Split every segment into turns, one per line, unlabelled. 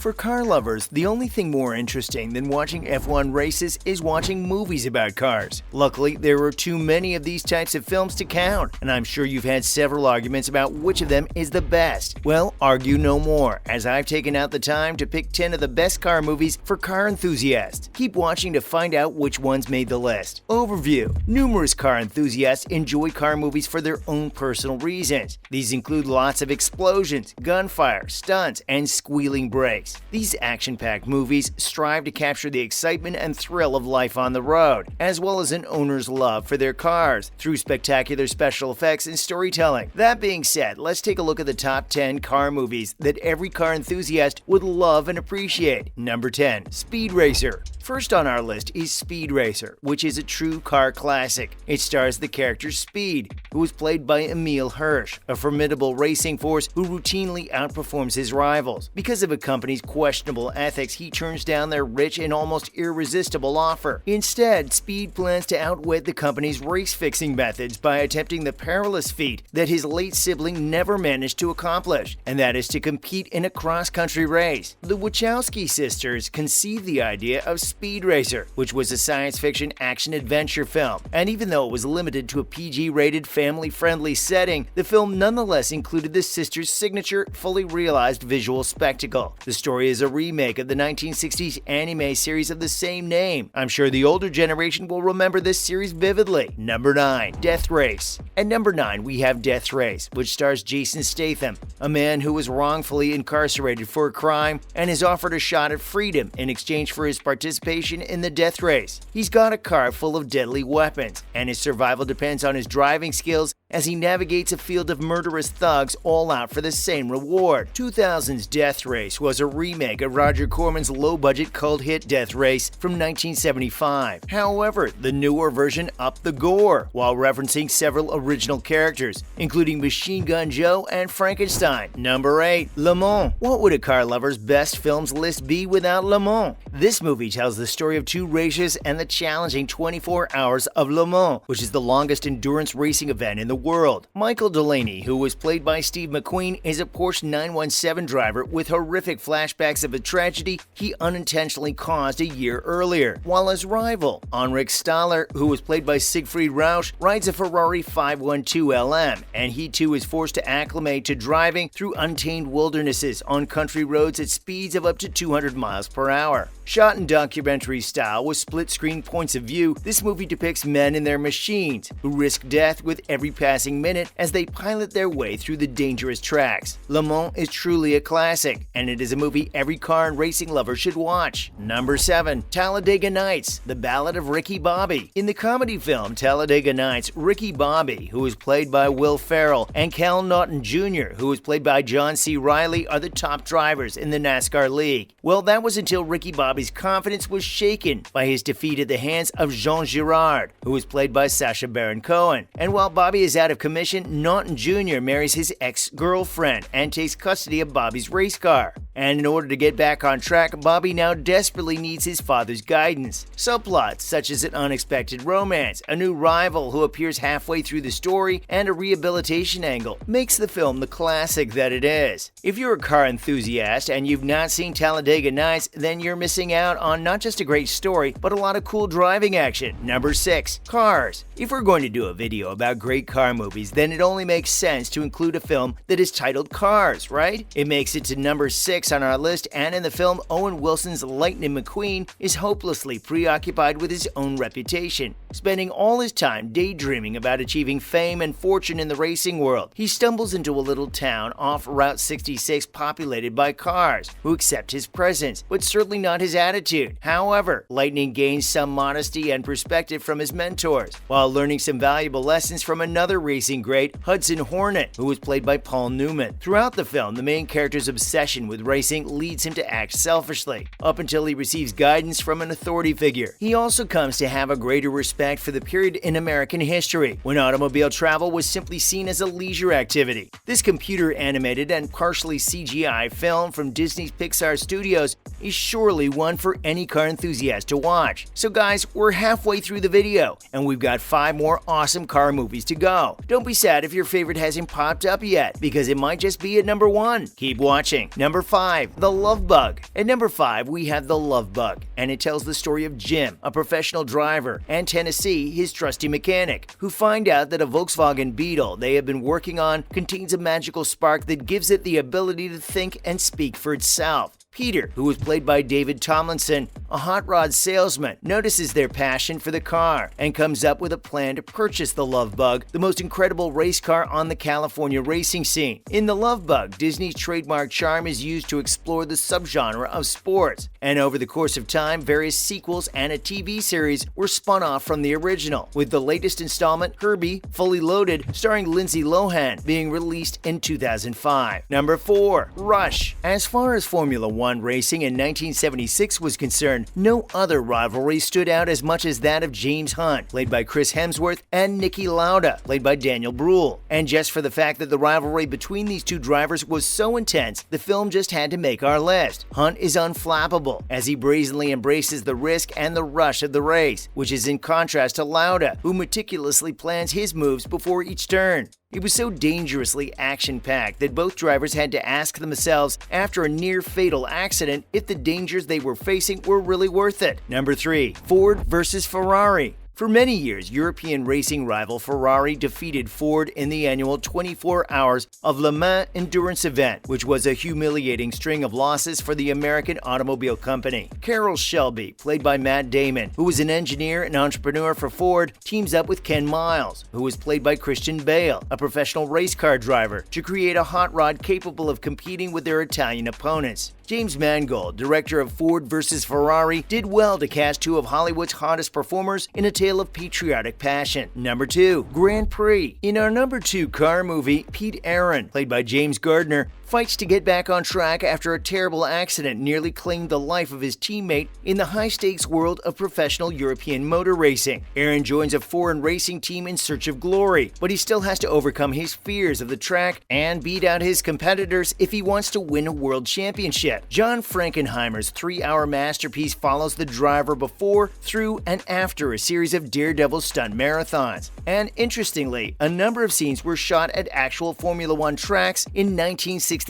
For car lovers, the only thing more interesting than watching F1 races is watching movies about cars. Luckily, there are too many of these types of films to count, and I'm sure you've had several arguments about which of them is the best. Well, argue no more, as I've taken out the time to pick 10 of the best car movies for car enthusiasts. Keep watching to find out which ones made the list. Overview: numerous car enthusiasts enjoy car movies for their own personal reasons. These include lots of explosions, gunfire, stunts, and squealing brakes. These action-packed movies strive to capture the excitement and thrill of life on the road, as well as an owner's love for their cars, through spectacular special effects and storytelling. That being said, let's take a look at the top 10 car movies that every car enthusiast would love and appreciate. Number 10. Speed Racer. First on our list is Speed Racer, which is a true car classic. It stars the character Speed, who is played by Emile Hirsch, a formidable racing force who routinely outperforms his rivals. Because of a company's questionable ethics, he turns down their rich and almost irresistible offer. Instead, Speed plans to outwit the company's race-fixing methods by attempting the perilous feat that his late sibling never managed to accomplish, and that is to compete in a cross-country race. The Wachowski sisters conceived the idea of Speed Racer, which was a science fiction action-adventure film, and even though it was limited to a PG-rated family-friendly setting, the film nonetheless included the sisters' signature, fully realized visual spectacle. The story is a remake of the 1960s anime series of the same name. I'm sure the older generation will remember this series vividly. Number 9. Death Race. At number 9, we have Death Race, which stars Jason Statham, a man who was wrongfully incarcerated for a crime and is offered a shot at freedom in exchange for his participation in the death race. He's got a car full of deadly weapons, and his survival depends on his driving skills as he navigates a field of murderous thugs all out for the same reward. 2000's Death Race was a remake of Roger Corman's low-budget cult hit Death Race from 1975. However, the newer version upped the gore while referencing several original characters, including Machine Gun Joe and Frankenstein. Number 8. Le Mans. What would a car lover's best films list be without Le Mans? This movie tells the story of two races and the challenging 24 hours of Le Mans, which is the longest endurance racing event in the world. Michael Delaney, who was played by Steve McQueen, is a Porsche 917 driver with horrific flashbacks of a tragedy he unintentionally caused a year earlier, while his rival, Henrik Staller, who was played by Siegfried Rausch, rides a Ferrari 512 LM, and he too is forced to acclimate to driving through untamed wildernesses on country roads at speeds of up to 200 miles per hour. Shot in documentary style with split-screen points of view, this movie depicts men in their machines who risk death with every passing minute as they pilot their way through the dangerous tracks. Le Mans is truly a classic, and it is a movie every car and racing lover should watch. Number 7. Talladega Nights, The Ballad of Ricky Bobby. In the comedy film Talladega Nights, Ricky Bobby, who is played by Will Ferrell, and Cal Naughton Jr., who is played by John C. Reilly, are the top drivers in the NASCAR league. Well, that was until Ricky Bobby's confidence was shaken by his defeat at the hands of Jean Girard, who was played by Sacha Baron Cohen. And while Bobby is out of commission, Naughton Jr. marries his ex-girlfriend and takes custody of Bobby's race car. And in order to get back on track, Bobby now desperately needs his father's guidance. Subplots such as an unexpected romance, a new rival who appears halfway through the story, and a rehabilitation angle makes the film the classic that it is. If you're a car enthusiast and you've not seen Talladega Nights, then you're missing out on not just a great story, but a lot of cool driving action. Number 6. Cars. If we're going to do a video about great car movies, then it only makes sense to include a film that is titled Cars, right? It makes it to number 6 on our list, and in the film, Owen Wilson's Lightning McQueen is hopelessly preoccupied with his own reputation, spending all his time daydreaming about achieving fame and fortune in the racing world. He stumbles into a little town off Route 66 populated by cars, who accept his presence, but certainly not his attitude. However, Lightning gains some modesty and perspective from his mentors, while learning some valuable lessons from another racing great, Hudson Hornet, who was played by Paul Newman. Throughout the film, the main character's obsession with racing leads him to act selfishly, up until he receives guidance from an authority figure. He also comes to have a greater respect respect for the period in American history when automobile travel was simply seen as a leisure activity. This computer-animated and partially CGI film from Disney's Pixar Studios is surely one for any car enthusiast to watch. So guys, we're halfway through the video, and we've got 5 more awesome car movies to go. Don't be sad if your favorite hasn't popped up yet, because it might just be at number 1. Keep watching. Number 5, The Love Bug. At number 5, we have The Love Bug, and it tells the story of Jim, a professional driver, and Tennessee, his trusty mechanic, who find out that a Volkswagen Beetle they have been working on contains a magical spark that gives it the ability to think and speak for itself. Peter, who was played by David Tomlinson, a hot rod salesman, notices their passion for the car and comes up with a plan to purchase the Love Bug, the most incredible race car on the California racing scene. In the Love Bug, Disney's trademark charm is used to explore the subgenre of sports, and over the course of time, various sequels and a TV series were spun off from the original, with the latest installment, Herbie, Fully Loaded, starring Lindsay Lohan, being released in 2005. Number 4, Rush. As far as Formula One racing in 1976 was concerned, no other rivalry stood out as much as that of James Hunt, played by Chris Hemsworth, and Niki Lauda, played by Daniel Bruhl. And just for the fact that the rivalry between these two drivers was so intense, the film just had to make our list. Hunt is unflappable, as he brazenly embraces the risk and the rush of the race, which is in contrast to Lauda, who meticulously plans his moves before each turn. It was so dangerously action-packed that both drivers had to ask themselves after a near-fatal accident if the dangers they were facing were really worth it. Number 3, Ford versus Ferrari. For many years, European racing rival Ferrari defeated Ford in the annual 24 Hours of Le Mans endurance event, which was a humiliating string of losses for the American automobile company. Carroll Shelby, played by Matt Damon, who was an engineer and entrepreneur for Ford, teams up with Ken Miles, who was played by Christian Bale, a professional race car driver, to create a hot rod capable of competing with their Italian opponents. James Mangold, director of Ford vs. Ferrari, did well to cast 2 of Hollywood's hottest performers in a tale of patriotic passion. Number 2, Grand Prix. In our number 2 car movie, Pete Aaron, played by James Gardner, fights to get back on track after a terrible accident nearly claimed the life of his teammate in the high-stakes world of professional European motor racing. Aaron joins a foreign racing team in search of glory, but he still has to overcome his fears of the track and beat out his competitors if he wants to win a world championship. John Frankenheimer's 3-hour masterpiece follows the driver before, through, and after a series of daredevil stunt marathons. And interestingly, a number of scenes were shot at actual Formula One tracks in 1966.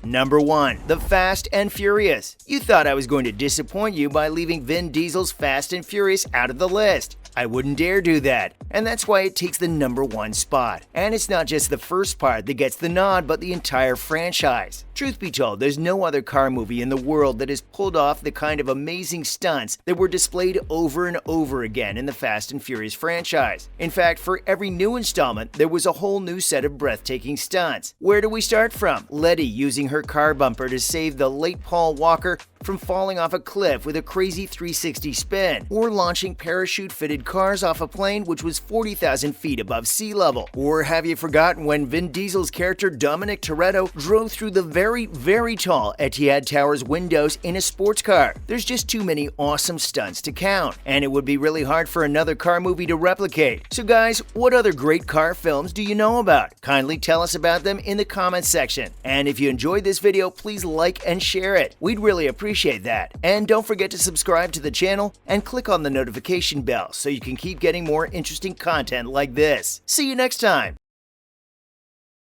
Number 1, The Fast and Furious. You thought I was going to disappoint you by leaving Vin Diesel's Fast and Furious out of the list. I wouldn't dare do that, and that's why it takes the number 1 spot. And it's not just the first part that gets the nod, but the entire franchise. Truth be told, there's no other car movie in the world that has pulled off the kind of amazing stunts that were displayed over and over again in the Fast and Furious franchise. In fact, for every new installment, there was a whole new set of breathtaking stunts. Where do we start from? Letty using her car bumper to save the late Paul Walker from falling off a cliff with a crazy 360 spin, or launching parachute-fitted cars off a plane which was 40,000 feet above sea level. Or have you forgotten when Vin Diesel's character Dominic Toretto drove through the very tall Etihad Towers windows in a sports car? There's just too many awesome stunts to count, and it would be really hard for another car movie to replicate. So guys, what other great car films do you know about? Kindly tell us about them in the comments section. And if you enjoyed this video, please like and share it. We'd really appreciate that. And don't forget to subscribe to the channel and click on the notification bell so you can keep getting more interesting content like this. See you next time.